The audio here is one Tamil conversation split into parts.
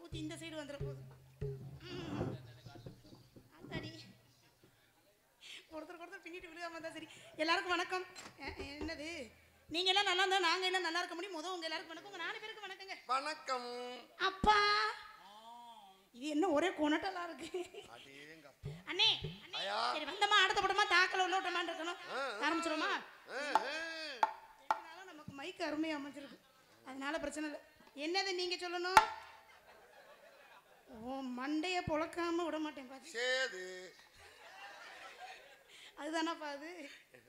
ஊத்தி இந்த சைடு வந்துட போகுது. அந்தாடி ஒருத்தர் பின்னிட்டு விழுகாம இருந்தா சரி. எல்லாருக்கும் வணக்கம். என்னது நீங்க எல்லாம் நல்லா இருந்தா நாங்க எல்லாம் நல்லா இருக்க முடியும். உங்க எல்லாருக்கும் வணக்கம். உங்க 4 பேருக்கு வணக்கங்க. வணக்கம். அப்பா இது என்ன ஒரே கொனட்டலா இருக்கு. அண்ணே சரி வந்தமா அடுத்த படமா தாக்கல உள்ள விட்டமான்னு இருக்கணும். ஆரம்பிச்சிரோமா? நமக்கு மைக் அருமையா அமைஞ்சிருக்கு, அதனால பிரச்சனை இல்லை. என்னது நீங்க சொல்லணும்? ஓ மண்டைய பொழக்காம விட மாட்டேன் பாத்து. சேது அதுதானப்பா அது.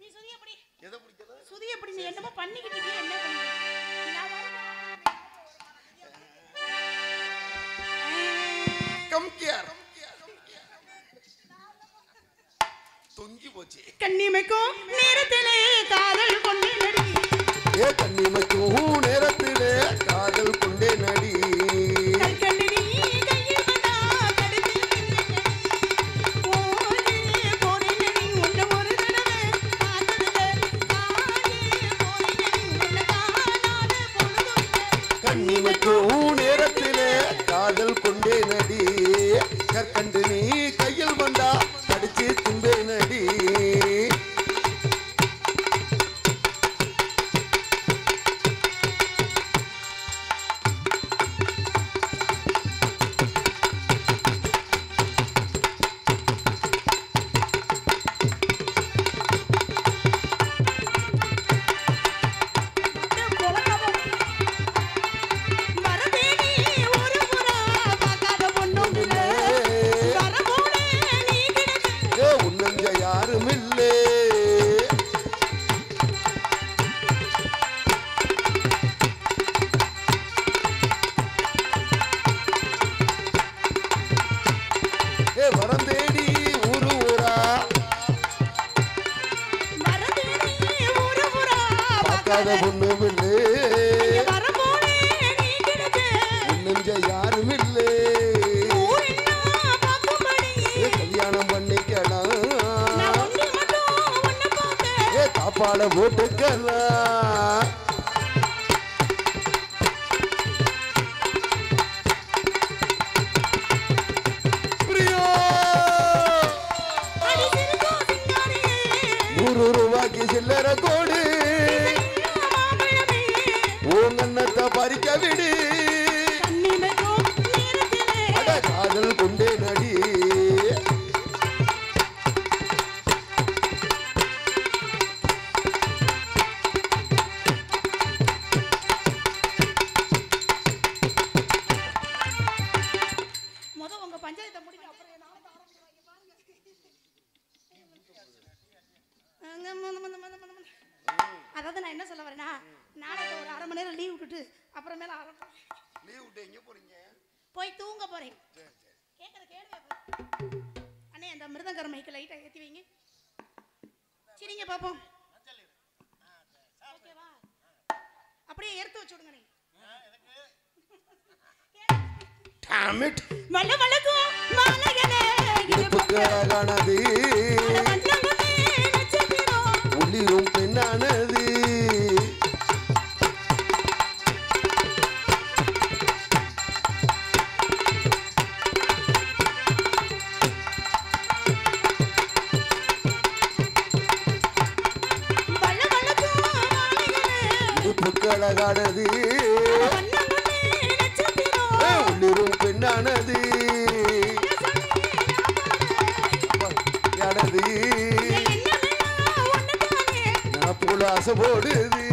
நீ சுதிய படி. எதை பிடிக்கல? சுதிய படி. நீ என்னமோ பண்ணிக்கிட்டு இருக்கியே, என்ன பண்ணி? கம் கியார் தொங்கி போச்சு. கண்ணிமைக்கும் நேரத்திலே காதல் கொண்டே நடி. ஏ கண்ணிமைக்கும் நேரத்திலே காதல் கொண்டே நடி. கண்ணிமைக்கும் நேரத்திலே காதல் கொண்டே நடி. கற்கண்டு நீ கையில் வந்தா கடிச்சு தும்பே நடி. கல்யாணம் பண்ணிக்கலாம் சாப்பாட போட்டுக்கலாம். ரூபாய்க்கு சில்லற கோடு ஓங்கன்னத்தை பறிக்க விடு. அட காதல் கொண்டே நடி. உங்க பஞ்சாயத்தை முடிக்க அப்புறம் அதாவது நான் என்ன சொல்ல வரேன்னா, நாளைக்கு ஒரு 1/2 மணி நேரம் லீவ் விட்டுட்டு அப்புறமேல லீவ் விட்டு எங்க போறீங்க? போய் தூங்க போறேன். கேக்குற கேளுங்க அண்ணே. அந்த மிருதங்கர மைக்க லைட்டா ஏத்தி வைங்க. சரிங்க பாப்போம். ஓகேவா? அப்படியே எடுத்து வச்சு விடுங்க. நீ டாமிட் மல்ல மல்லக்கு மாலகனே இடுப்புக்கு அழகானது ஒளிரும் பெண்ணானது. இடுப்புக்கு அழகானது ஒளிரும் பெண்ணானது. போல ஆசை போடுது.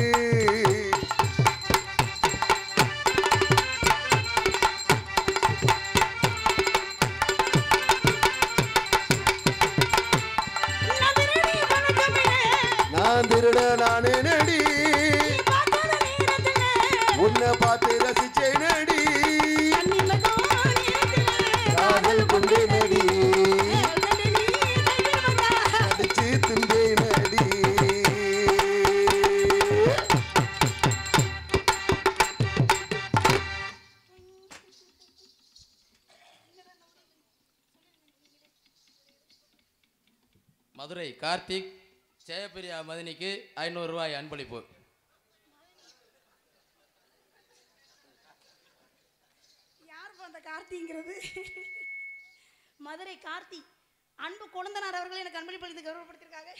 நான் திருட நானே நடி. உன்னை பார்த்து ரசிச்சே நடி. காதல் கொண்டே நடி. அடிச்சு துண்டே நடி. மதுரை கார்த்திக் ஜெயபிரியா மதினிக்கு 500 ரூபாய் அன்பளிப்பு. யார் அந்த அந்த கார்த்திங்கிறது மதுரை கார்த்தி அன்பு கொழுந்தனார் அவர்கள் எனக்கு அன்பளிப்பளித்து கௌரவப்படுத்தியிருக்காங்க.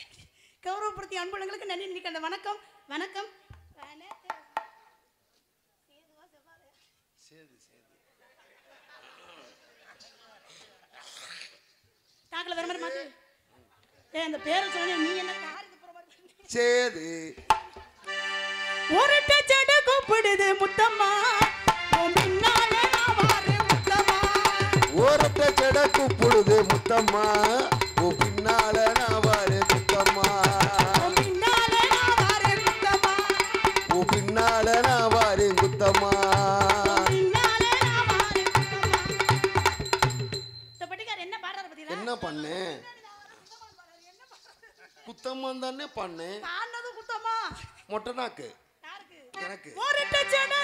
கௌரவப்படுத்திய அன்புகளுக்கு நன்றி. இன்னைக்கு அந்த வணக்கம் வணக்கம் தாக்கல வேற மாதிரி மாத்து. அந்த பேரை சொன்ன நீ என்ன காருக்கு போற மாதிரி சேது ஒரு டச்சட கூப்பிடுது முத்தம்மா உன் பின்னாலே நான் வாரேன் முத்தம்மா. ஒரு டச்சட கூப்பிடுது முத்தம்மா உன் பின்னாலே நான் வாரேன் முத்தம்மா. உன் பின்னாலே நான் வாரேன் முத்தம்மா. உன் பின்னாலே நான் வாரேன் முத்தம்மா. என்ன பண்ணேன் குத்தம்மா தானே பண்ணேன். குத்தம்மா மொட்டை நாக்கு எனக்கு ஒரு டச்சட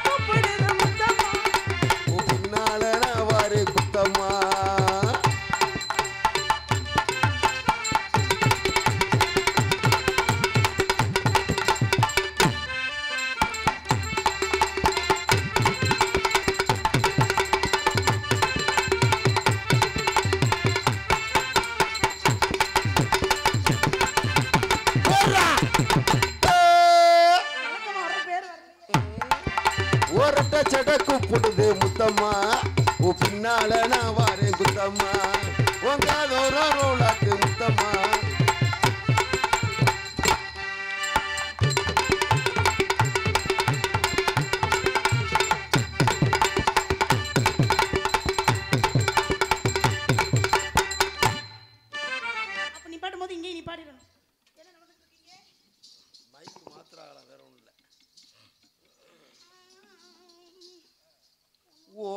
கூப்பிடுது முத்தம்மா உன் பின்னாலே நான் வாரேன் குத்தம்மா. சட கூப்பிடுது முத்தம்மா உன் பின்னால நான் வாரேன் குத்தம்மா. உங்காதோராக்கு முத்தம்மா. அப்ப நீ பாடும் போது இங்கே நீ பாடிடணும். மைக் மாத்திராகலாம் வேற ஒண்ணும் இல்லை. ஓ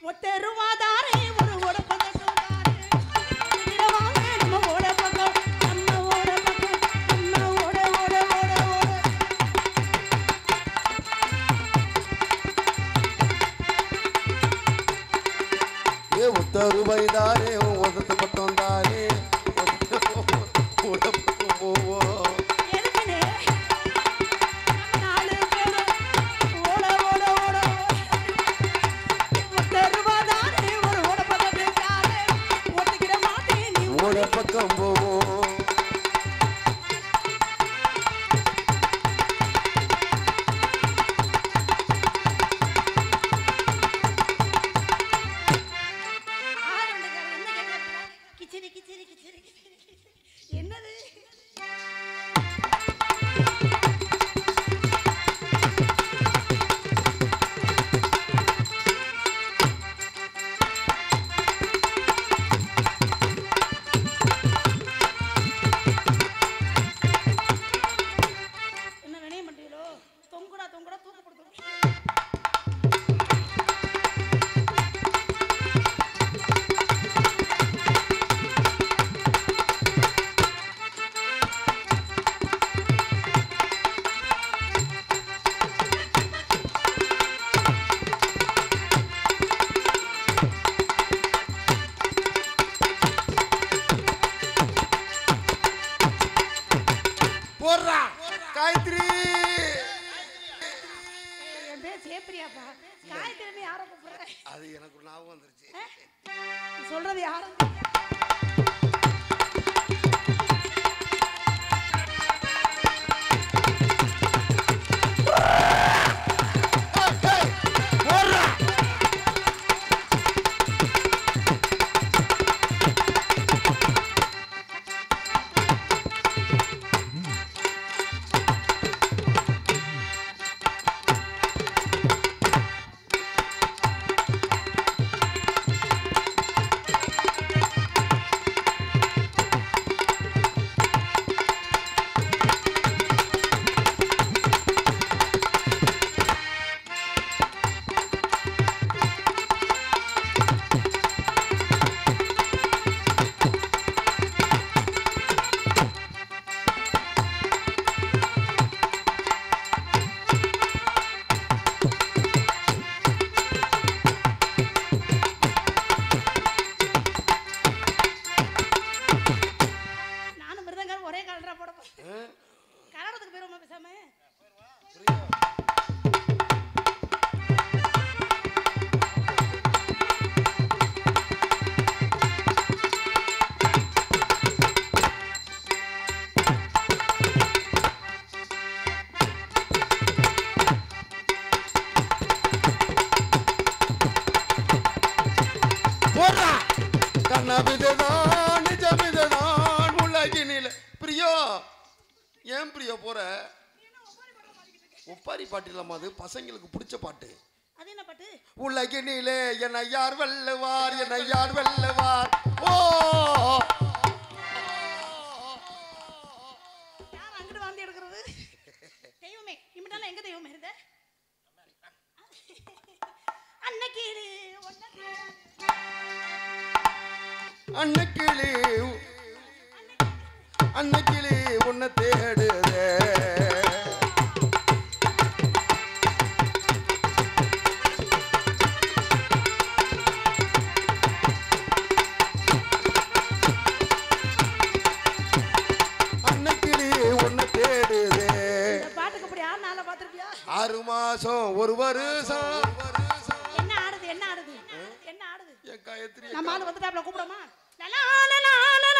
ஒத்தருவாதாரே ஒரு ஓட பக்கம் வாங்க நம்ம ஓட பக்கம் நம்ம ஓட பக்கம் நம்ம ஓட ஓட ஓட ஓட ஏ ஒத்தருவாய் தாரே ஒதத்து பட்டம் தாரே ஓட பக்கம் போவோ எதுக்குனே நாலு பேர் ஓட ஓட ஓட ஒத்தருவாதாரே ஒரு ஓட பக்கம் ஓட்டிக்கிட மாட்டேன் நீ ஓட பக்கம் போவோ. கிச்சடி கிச்சடி கிச்சடி என்னது என்ன வினயம் பண்றீங்களோ? தொங்குடா தொங்குடா தூக்கப்படுத்து. போடுறா காயத்ரி. என் பேர் சேப்பிரியாப்பா. காயத்ரி யாரை கூப்பிடுற? அது எனக்கு ஞாபகம் வந்துருச்சு. நீ சொல்றது யாரும் ஏன் பிரியா போற? ஒப்பாரி பாட்டு இல்லாம அது பசங்களுக்கு பிடிச்ச பாட்டு. அது என்ன பாட்டு? உலகினிலே என்னை யார் வெல்லுவார், என்னை யார் வெல்லுவார். ஓ யார் அங்கிட்டு வாந்தி எடுக்கிறது? தெய்வமே, இமிட்டால எங்க தெய்வமே இருந்த? அன்னக்கிளி அன்னக்கிளி அன்னக்கிளி உன்னை தேடுதே. அன்னக்கிளி உன்னை தேடுதே. இந்த பாட்டுக்கு அப்படி யார் நாள பாத்திருப்பியா? 6 மாசம் 1 வருஷம். என்ன ஆடுது என்ன ஆடுது என்ன ஆடுது? என் காயத்ரி நம்ம ஆளு வந்துட்டாப்ல கூப்பிடமா? லலா லலா லலா